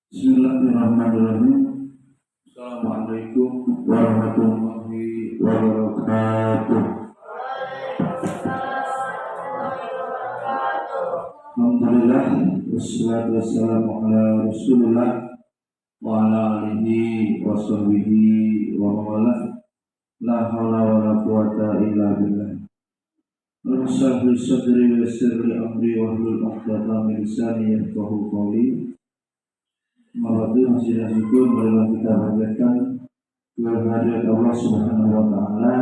Bismillahirrahmanirrahim. Assalamualaikum warahmatullahi wabarakatuh. Alhamdulillah wassalatu wassalamu ala Rasulillah wa ala alihi wa sahbihi wa mawala. La haula wa la quwata illa billah. Rabbi sadri wa yassir li amri wa hlul 'uqdatam min lisani yafqahu qawli. Mabadu masih syukur marilah kita panjatkan kehadirat Allah Subhanahu wa taala.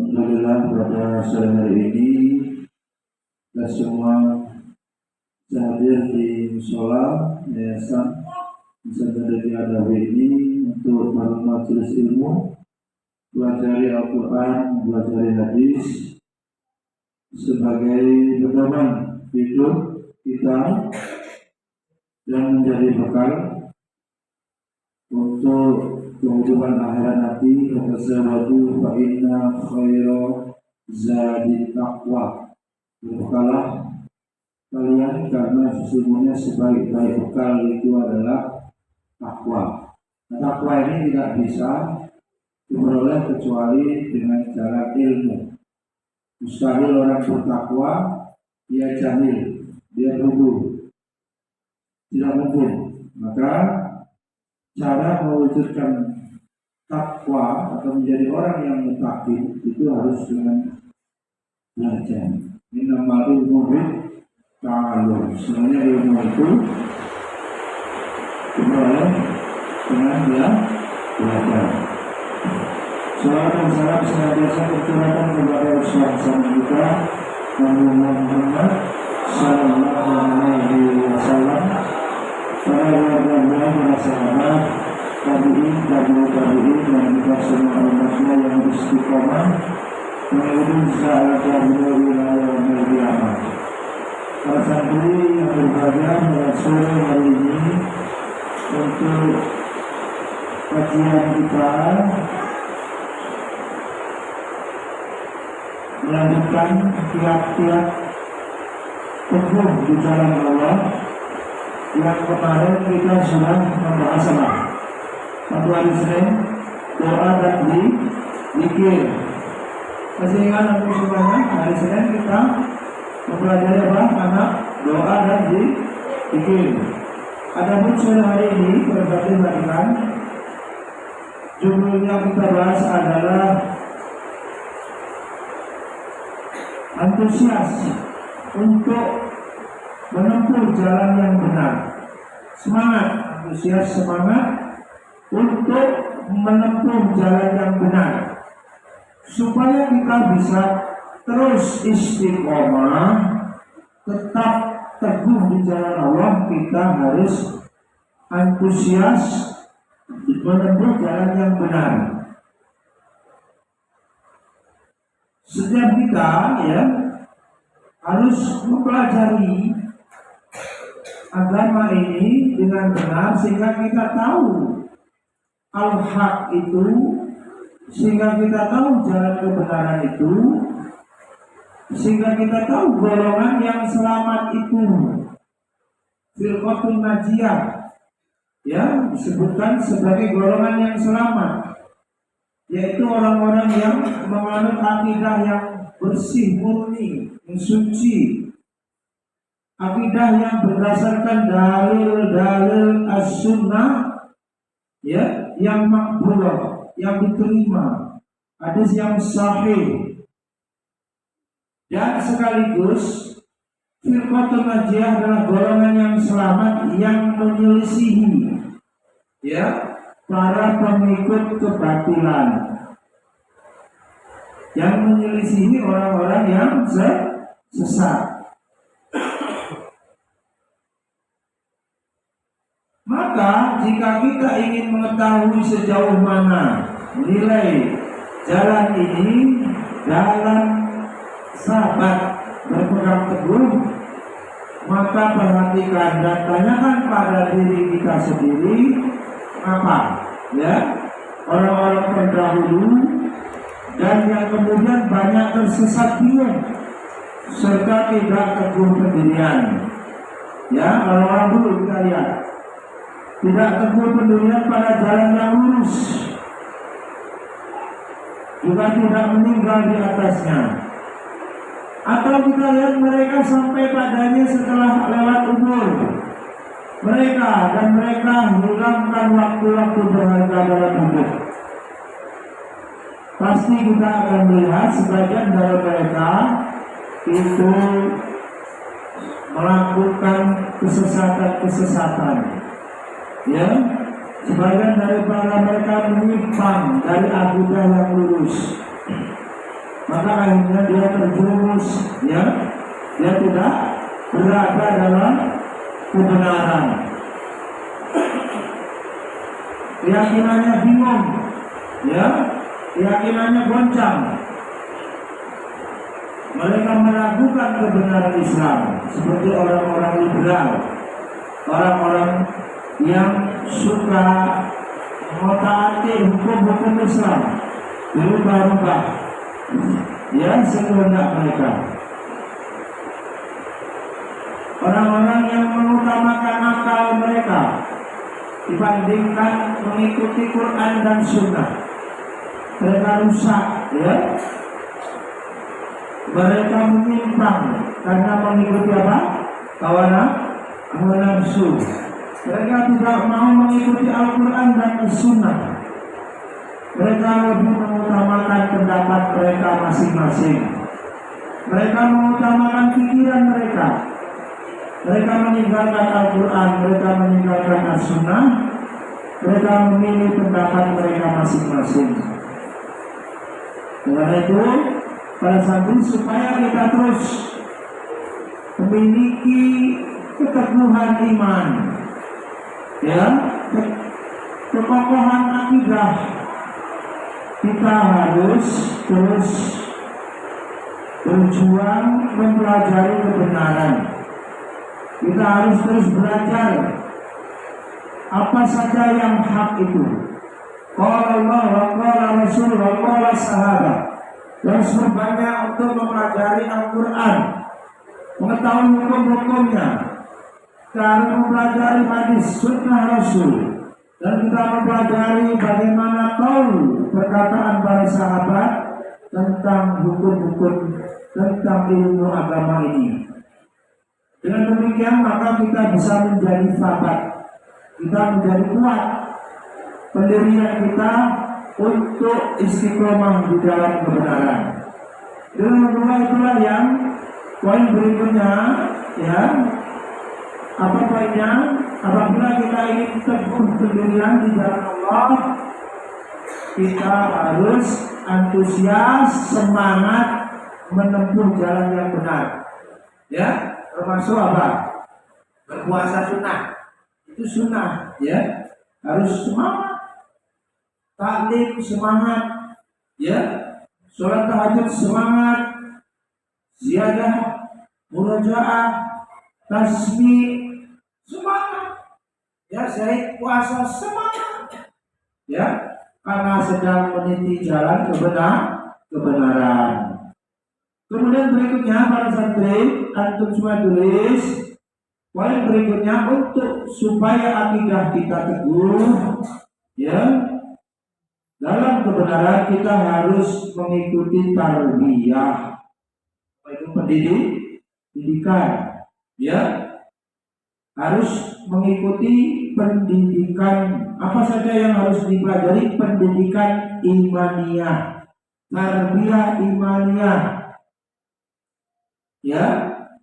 Alhamdulillah pada sore hari ini kita semua hadir di mushola yayasan Sadaqah Adawi ini untuk majelis ilmu, belajar Al-Quran, belajar hadis sebagai pedoman hidup kita dan menjadi bekal untuk kehidupan akhirat nanti. Tazawwadu fa inna khaira zadi taqwa. Berbekalah kalian karena sesungguhnya sebaik-baik bekal itu adalah takwa. Takwa ini tidak bisa diperoleh kecuali dengan cara ilmu. Mustahil orang bertakwa dia jahil, dia bodoh, tidak mungkin. Maka cara mewujudkan takwa atau menjadi orang yang mutakin itu harus dengan belajar. Ini nama ilmu ta'alum. Sebenarnya ilmu itu diperoleh dengan dia belajar. Salawat dan salam senantiasa tercurahkan kepada Rasulullah kita Nabi Muhammad sallallahu alaihi wasallam, para warga para sahabat, tabi'in, dan kita semua umatnya yang istiqomah mengikuti jalan wilayah Al-Qiyamah. Para santri yang berbahagia pada sore hari ini untuk kajian kita melanjutkan tiap-tiap teguh di jalan Allah. Yang kemarin kita sudah membahas satu hari Senin, doa dan zikir. Masih ingat untuk semuanya? Hari Senin kita mempelajari apa? Anak doa dan zikir. Adapun sore hari ini perhatikan judul yang kita bahas adalah antusias untuk menempuh jalan yang benar. Semangat, antusias, semangat untuk menempuh jalan yang benar. Supaya kita bisa terus istiqomah, tetap teguh di jalan Allah, kita harus antusias menempuh jalan yang benar. Setiap kita harus mempelajari agama ini dengan benar sehingga kita tahu al-haq itu, sehingga kita tahu jalan kebenaran itu, sehingga kita tahu golongan yang selamat itu. Firqatun najiyah disebutkan sebagai golongan yang selamat, yaitu orang-orang yang menganut akidah yang bersih, murni, yang suci, akidah yang berdasarkan dalil-dalil as-sunnah, yang makbulah, yang diterima, hadis yang sahih. Dan sekaligus firqatun najiyah adalah golongan yang selamat yang menyelisihi para pengikut kebatilan, yang menyelisihi orang-orang yang sesat. Maka jika kita ingin mengetahui sejauh mana nilai jalan ini, jalan sahabat berpegang teguh, maka perhatikan dan tanyakan pada diri kita sendiri, apa orang-orang terdahulu dan yang kemudian banyak tersesat bingung serta tidak teguh pendirian. Orang-orang dulu kita lihat tidak teguh pendirian pada jalan yang lurus, juga tidak meninggal di atasnya. Atau kita lihat mereka sampai padanya setelah lewat umur mereka, dan mereka hilangkan waktu-waktu berharga dalam hidup. Pasti kita akan melihat sebagian dari mereka itu melakukan kesesatan-kesesatan, ya. Sebagian dari mereka menyimpang dari akidah yang lurus, maka akhirnya dia terjerumus, ya. Dia tidak berada dalam kebenaran. Keyakinannya bingung, ya. Keyakinannya goncang. Mereka meragukan kebenaran Islam, seperti orang-orang liberal, orang-orang yang suka mentaati hukum-hukum Islam, berubah-ubah, ya, sekehendak mereka. Orang-orang yang mengutamakan akal mereka dibandingkan mengikuti Quran dan Sunnah, mereka rusak, ya. Mereka menyimpang karena mengikuti apa? Hawa nafsu. Mereka tidak mau mengikuti Al-Quran dan Sunnah. Mereka lebih mengutamakan pendapat mereka masing-masing. Mereka mengutamakan pikiran mereka. Mereka meninggalkan Al-Quran, mereka meninggalkan As-Sunnah. Mereka memilih pendapat mereka masing-masing. Karena itu, pada saat ini supaya kita terus memiliki keteguhan iman, ya, kekokohan akidah, kita harus terus berjuang mempelajari kebenaran. Kita harus terus belajar apa saja yang hak itu. Qala Allah wa qala Rasul wa qala sahabat. Terus berbanyak untuk mempelajari Al-Quran, mengetahui hukum-hukumnya. Kita harus mempelajari hadis sunnah Rasul, dan kita mempelajari bagaimana qaul perkataan para sahabat tentang hukum-hukum, tentang ilmu agama ini. Dengan demikian maka kita bisa menjadi sahabat, kita menjadi kuat pendirian kita untuk istiqomah di dalam kebenaran. Dengan kedua itulah yang poin berikutnya, ya. Apa poinnya? Apabila kita ingin teguh pendirian di jalan Allah, kita harus antusias, semangat menempuh jalan yang benar, ya. Termasuk apa? Berpuasa sunnah, itu sunnah, ya. Harus semangat. Taklim semangat, ya. Sholat tahajud semangat, ziyadah, murojaah, tasbih semangat, ya. Syahid puasa semangat, ya, karena sedang meniti jalan kebenaran. Kemudian berikutnya para santri, antum semua tulis poin berikutnya untuk supaya akidah kita teguh, ya. Dalam kebenaran kita harus mengikuti tarbiyah, itu pendidikan, ya. Harus mengikuti pendidikan. Apa saja yang harus dipelajari? Pendidikan imaniyah, tarbiyah imaniyah, ya.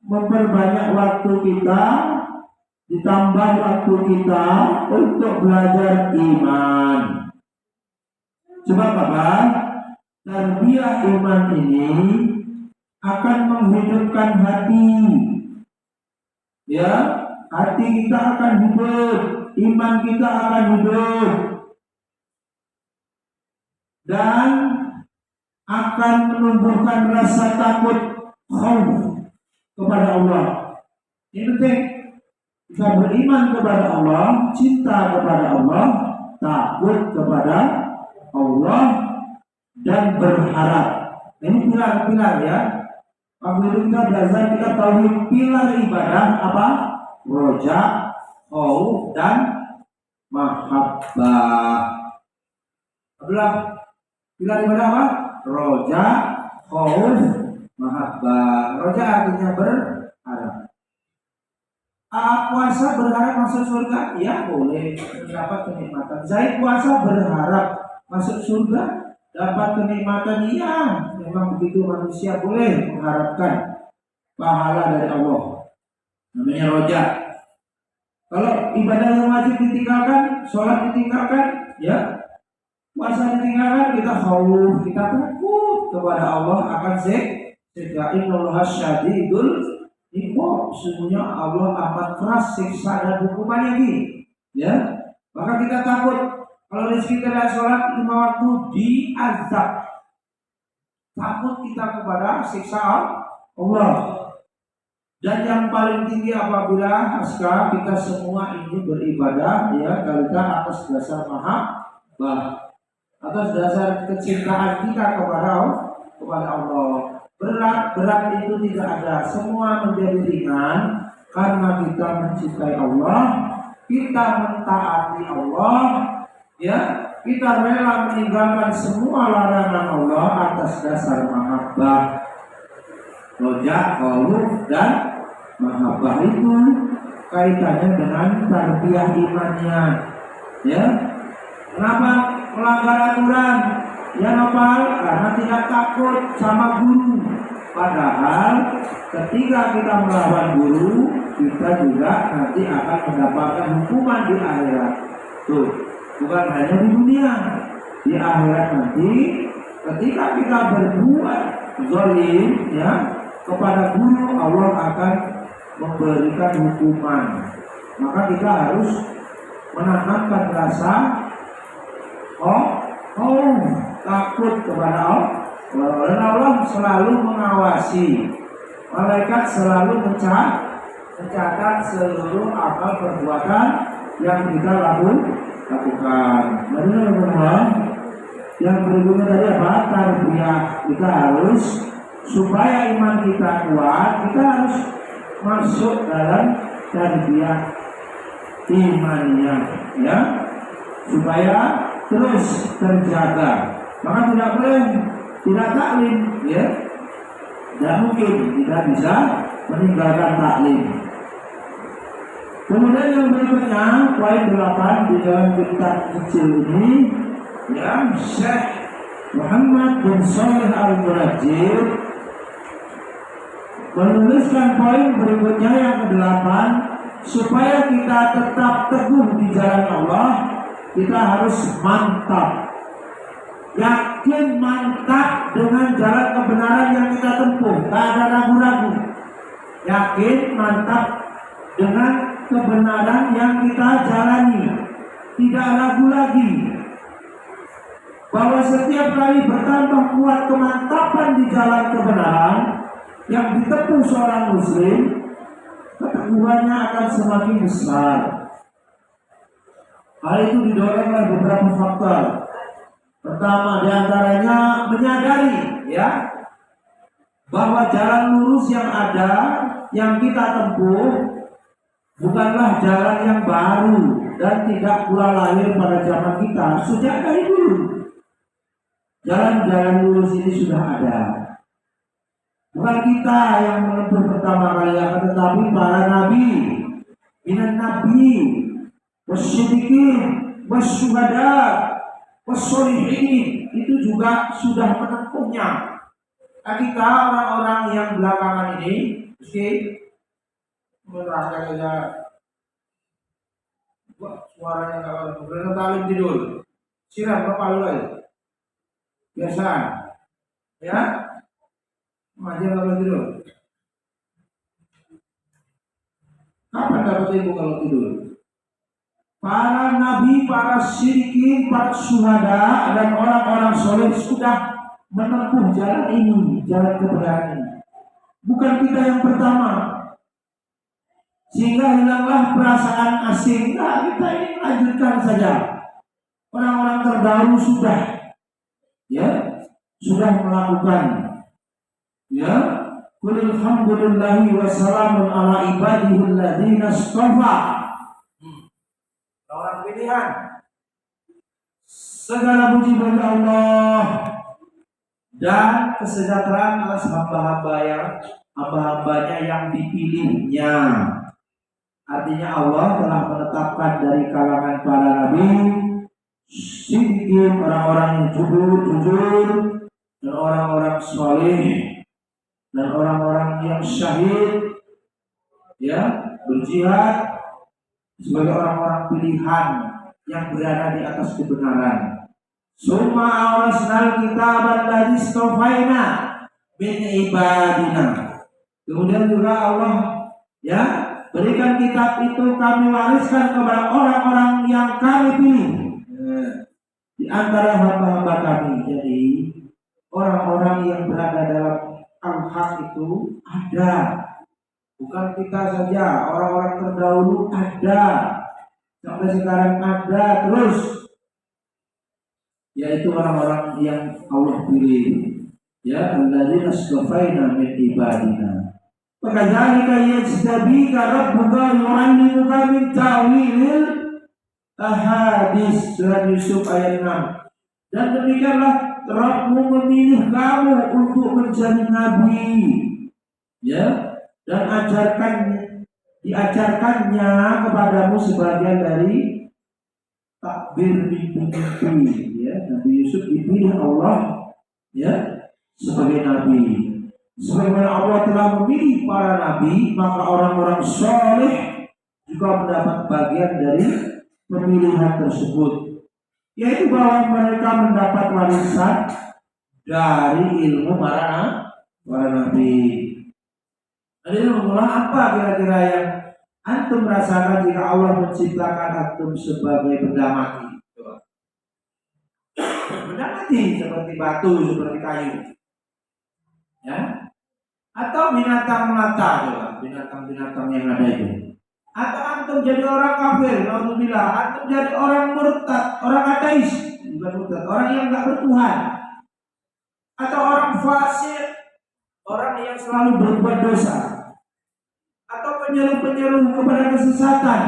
Memperbanyak waktu kita, ditambah waktu kita untuk belajar iman. Sebab apa? Tarbiyah iman ini akan menghidupkan hati, ya. Hati kita akan hidup, iman kita akan hidup, dan akan menumbuhkan rasa takut, khauf kepada Allah. Ini penting. Kita beriman kepada Allah, cinta kepada Allah, takut kepada Allah, dan berharap. Ini pilar-pilar, ya. Apabila kita belajar, kita tahu pilar ibadah apa? Roja, khauf, dan mahabbah. Adalah pilihan ibadah apa? Roja, khauf, mahabbah. Roja artinya berharap. Puasa berharap masuk surga? Ya boleh, mendapat kenikmatan. Zaid puasa berharap masuk surga, dapat kenikmatan. Iya, memang begitu manusia boleh mengharapkan pahala dari Allah. Namanya roja. Kalau ibadah yang wajib ditinggalkan, sholat ditinggalkan, ya puasa ditinggalkan, kita khauf, kita takut kepada Allah akan innallaha syadidul iqab. Sesungguhnya Allah amat keras siksa dan hukumannya ini. Ya, maka kita takut kalau rezeki tidak sholat 5 waktu diazab. Takut kita kepada siksa Allah. Dan yang paling tinggi apabila kita semua ini beribadah, ya kita atas dasar mahabbah, atas dasar kecintaan kita kepada Allah. Berat itu tidak ada, semua menjadi ringan karena kita mencintai Allah, kita mentaati Allah, ya kita rela meninggalkan semua larangan Allah atas dasar mahabbah. Roja, khauf, dan mahabbah itu kaitannya dengan tarbiyah imannya. Ya, kenapa melanggar aturan? Ya apa? Karena tidak takut sama guru. Padahal ketika kita melawan guru, kita juga nanti akan mendapatkan hukuman di akhirat. Tuh, bukan hanya di dunia, di akhirat nanti ketika kita berbuat zalim, ya kepada guru, Allah akan memberikan hukuman. Maka kita harus menanamkan rasa takut kepada Allah. Dan Allah selalu mengawasi, malaikat selalu mencatat seluruh amal perbuatan yang kita lakukan. Yang berikutnya tadi apa? Tarbiyah. Kita harus, supaya iman kita kuat, kita harus masuk dalam tarbiyah imannya, ya, supaya terus terjaga. Maka tidak boleh tidak taklim, ya, tidak mungkin tidak bisa meninggalkan taklim. Kemudian yang berikutnya poin 8 di dalam kitab kecil ini, ya, Syekh Muhammad bin Shalih Al-Murajjih menuliskan poin berikutnya yang ke-8, supaya kita tetap teguh di jalan Allah, kita harus mantap, yakin mantap dengan jalan kebenaran yang kita tempuh, tak ada ragu-ragu. Yakin mantap dengan kebenaran yang kita jalani, tidak ragu lagi bahwa setiap kali bertambah kuat kemantapan di jalan kebenaran yang ditempuh seorang muslim, keteguhannya akan semakin besar. Hal itu didorong oleh beberapa faktor. Pertama diantaranya menyadari, ya, bahwa jalan lurus yang ada, yang kita tempuh, bukanlah jalan yang baru dan tidak pula lahir pada zaman kita. Sejak dari dulu jalan-jalan lurus ini sudah ada. Bukan kita yang menempuh pertama kali, tetapi para nabi, minan nabi, wasyiddiqin, wasyuhada, wassolihin, itu juga sudah menempuhnya. Kita orang-orang yang belakangan ini mesti merasa saja suaranya kalau berenang talim tidur, siram kepala lagi, biasa, ya. Ngajar kalau tidur. Kapan dapat ibu kalau tidur? Para nabi, para syirikin, para syuhada, dan orang-orang soleh sudah menempuh jalan ini, jalan kebenaran ini. Bukan kita yang pertama. Sehingga hilanglah perasaan asing. Nah, kita ini lanjutkan saja. Orang-orang terdahulu sudah, ya, sudah melakukan. Ya, qul alhamdulillahi wa salamun ala ibadihi alladziina istafa. Orang ini pilihan. Segala puji bagi Allah dan kesejahteraan atas hamba-hambanya yang dipilihnya. Artinya Allah telah menetapkan dari kalangan para nabi, siddiqin, orang-orang yang jujur, dan orang-orang soleh, dan orang-orang yang syahid, ya, berjihad sebagai orang-orang pilihan yang berada di atas kebenaran. Summa awrasnal kitaban ladzi istofaina min ibadina. Kemudian juga Allah, ya, berikan kitab itu kami wariskan kepada orang-orang yang kami pilih di antara hamba-hamba kami. Jadi orang-orang yang berada dalam al-haq itu ada, bukan kita saja, orang-orang terdahulu ada, sampai sekarang ada terus, yaitu orang-orang yang Allah pilih, ya, alladzina astafaina min ibadina. Fakadzalika yajtabika rabbuka yu'allimuka min ta'wilil ahadits, surat Yusuf ayat 6. Dan demikianlah Rabbmu memilih kamu untuk menjadi nabi, ya, dan diajarkannya kepadamu sebagian dari takbir mimpi, ya. Nabi Yusuf dipilih Allah, ya, sebagai nabi. Sebagaimana Allah telah memilih para nabi, maka orang-orang soleh juga mendapat bagian dari pemilihan tersebut, yaitu bahwa mereka mendapat warisan dari ilmu para nabi. Jadi apa kira-kira yang antum rasakan jika Allah menciptakan antum sebagai benda mati? Benda mati seperti batu, seperti kayu, ya, atau binatang melata, binatang-binatang yang ada itu. Atau antum jadi orang kafir, naudzubillah, antum jadi orang murtad, orang ateis, bukan murtad, orang yang enggak bertuhan, atau orang fasik, orang yang selalu berbuat dosa, atau penyeru-penyeru kepada kesesatan,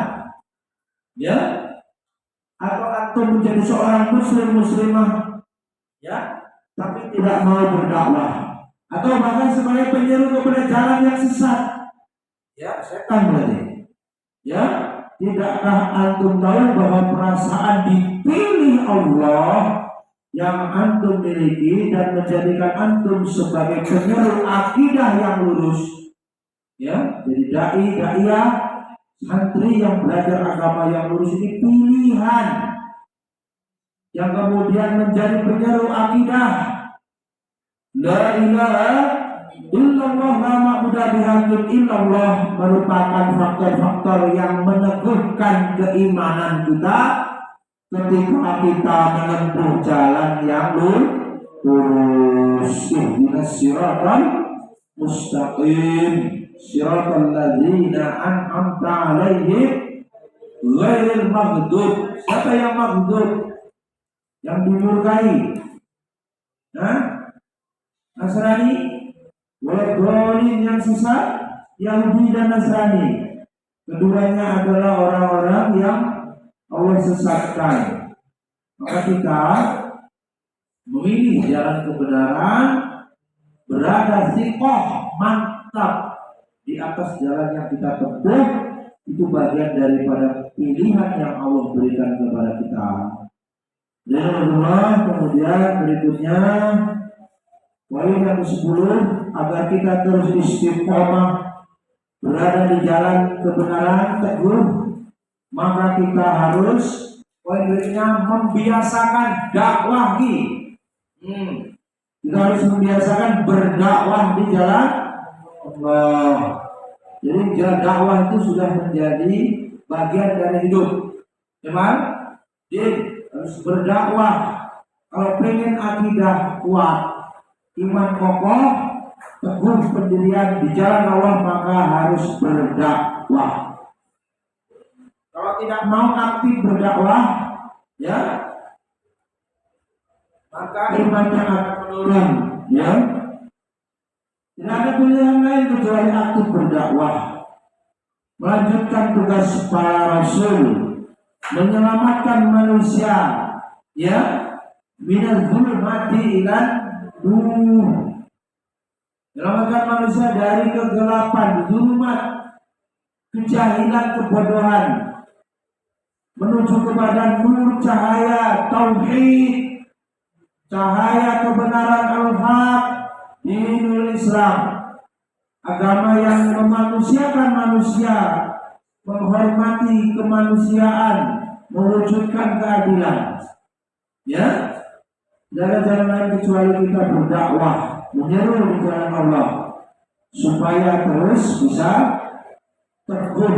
ya, atau antum menjadi seorang muslimah, ya, tapi tidak mau berdakwah, atau bahkan sebagai penyeru kepada jalan yang sesat, ya, setan berarti. Ya, tidakkah antum tahu bahwa perasaan dipilih Allah yang antum miliki dan menjadikan antum sebagai penyeru akidah yang lurus, ya, jadi dai-da'iyah, santri yang belajar agama yang lurus ini pilihan yang kemudian menjadi penyeru akidah la ilaha illallah, la ma'budu bihaqqin illallah, merupakan faktor-faktor yang meneguhkan keimanan kita ketika kita menempuh jalan yang lurus. Ihdinas siratal mustaqim, siratal ladzina an'amta 'alaihim ghairil maghdub. Siapa yang maghdub? Yang dimurkai? Nasrani? Walaupun yang sesat, Yahudi dan Nasrani. Keduanya adalah orang-orang yang Allah sesatkan. Maka kita memilih jalan kebenaran, berada thiqah, mantap di atas jalan yang kita tempuh. Itu bagian daripada pilihan yang Allah berikan kepada kita. Dan Allah kemudian berikutnya, poin yang ke-10, agar kita terus istiqomah berada di jalan kebenaran teguh, maka kita harus, poin berikutnya, membiasakan dakwah. Kita harus membiasakan berdakwah di jalan Allah. Jadi jalan dakwah itu sudah menjadi bagian dari hidup, teman. Jadi harus berdakwah. Kalau pengen akidah kuat, iman kokoh, teguh pendirian di jalan Allah, maka harus berdakwah. Kalau tidak mau aktif berdakwah, ya, maka imannya akan menurun, ya. Tidak ada pilihan lain kecuali aktif berdakwah, melanjutkan tugas para rasul, menyelamatkan manusia, ya, minal zulmati ilan nur, menyelamatkan manusia dari kegelapan, zulmat, kejahilan, kebodohan, menuju kepada nur, cahaya tauhid, cahaya kebenaran al-haq, dinul Islam, agama yang memanusiakan manusia, menghormati kemanusiaan, mewujudkan keadilan. Ya, tidak ada jalan lain kecuali kita berdakwah, menyeru di jalan Allah, supaya terus bisa teguh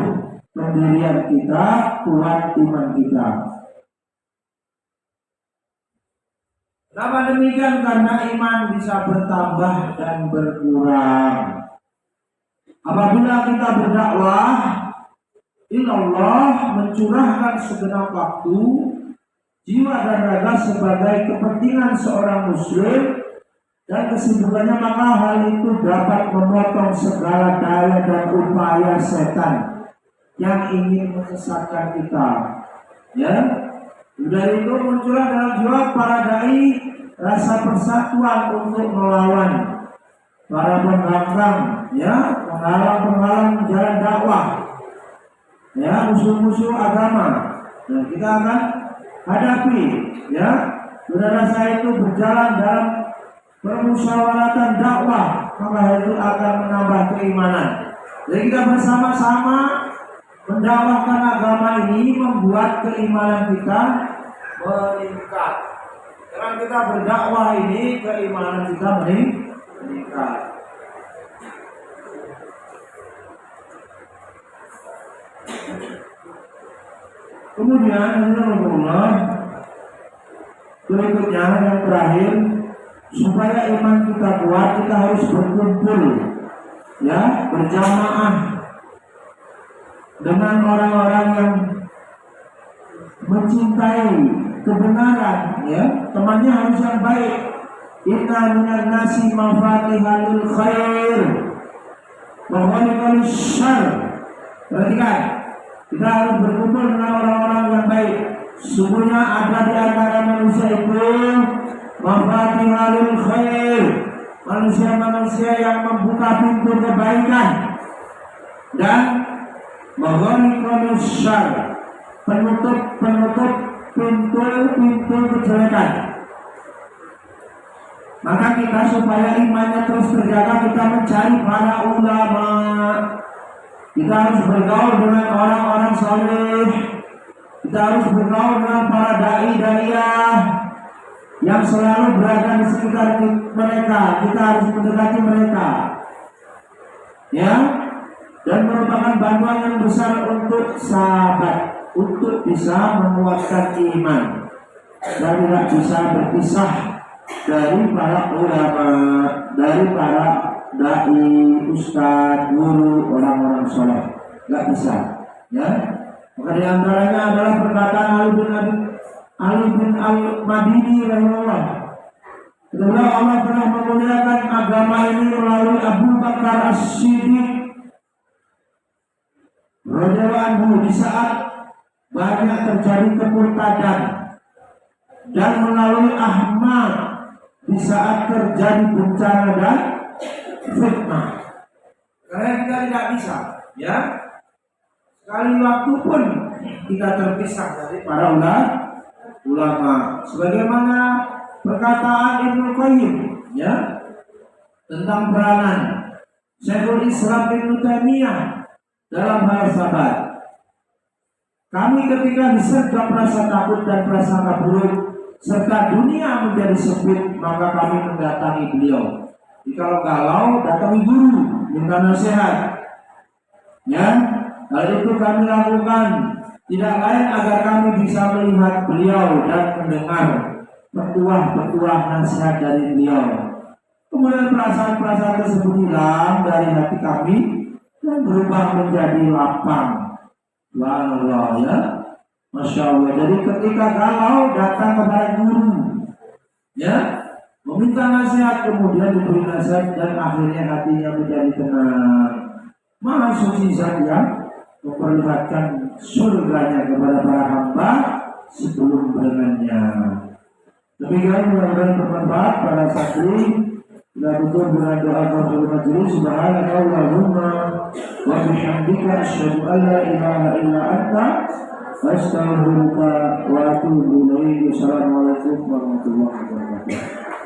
pendirian kita, kuat iman kita. Kenapa demikian? Karena iman bisa bertambah dan berkurang. Apabila kita berdakwah, Allah mencurahkan segenap waktu, jiwa dan raga sebagai kepentingan seorang muslim dan kesibukannya, maka hal itu dapat memotong segala daya dan upaya setan yang ingin menyesatkan kita. Ya, dari itu muncullah dalam jiwa para dai rasa persatuan untuk melawan para pengganggang, ya, penghalang-penghalang jalan dakwah, ya, musuh-musuh agama. Dan kita akan hadapi, ya, rasa itu berjalan dalam permusyawaratan dakwah, maka itu akan menambah keimanan. Jadi kita bersama-sama mendakwahkan agama ini, membuat keimanan kita meningkat. Dengan kita berdakwah ini, keimanan kita meningkat. Kemudian berikutnya yang terakhir, supaya iman kita kuat, kita harus berkumpul, ya, berjamaah dengan orang-orang yang mencintai kebenaran, ya, temannya harus yang baik. Inna minan nasi mafatihalul khair wa ghalikal syarr. Perhatikan, kita harus berkumpul dengan orang-orang yang baik. Sungguhnya ada di antara manusia itu mafatihalul khair, manusia-manusia yang membuka pintu kebaikan, dan maghalikal syarr, penutup pintu kejelekan. Maka kita supaya imannya terus terjaga, kita mencari para ulama. Kita harus bergaul dengan orang-orang saleh. Kita harus bergaul dengan para dai-daiyah yang selalu berada di sekitar mereka. Kita harus mendekati mereka, ya, dan merupakan bantuan yang besar untuk sahabat, untuk bisa menguatkan iman dan tidak bisa berpisah dari para ulama, dari para dai, ustadz, guru, orang-orang soleh. Gak bisa, ya. Maka di antaranya adalah perkataan Ali bin Al-Madini rahimahullah. Ketika Allah telah memuliakan agama ini melalui Abu Bakar As-Siddiq radhiyallahu anhu di saat banyak terjadi kemurtadan, dan melalui Ahmad di saat terjadi bencana dan fitnah. Karena kita tidak bisa, ya, sekali waktu pun kita terpisah dari para ulama. Sebagaimana perkataan Ibnu Qayyim, ya, tentang peranan Syekhul Islam Ibnu Taimiyah dalam hal sabar. Kami ketika disergap rasa takut dan prasangka buruk serta dunia menjadi sempit, maka kami mendatangi beliau. Jika galau, datangi guru, minta nasihat. Ya, hal itu kami lakukan tidak lain agar kami bisa melihat beliau dan mendengar petuah-petuah nasihat dari beliau. Kemudian perasaan-perasaan tersebut hilang dari hati kami dan berubah menjadi lapang. Subhanallah, ya, Masya Allah. Jadi ketika galau, datang kepada guru, ya, meminta nasihat, kemudian diberi nasihat, dan akhirnya hatinya menjadi tenang. Maha suci zat yang memperlihatkan surganya kepada para hamba sebelum dengannya. Demikian mudah-mudahan bermanfaat para santri. Kita tutup dengan doa kafaratul majelis. Subhanakallahumma wa bihamdika asyhadu an la ilaha illa anta astaghfiruka wa atubu ilaik. Assalamualaikum warahmatullahi wabarakatuh.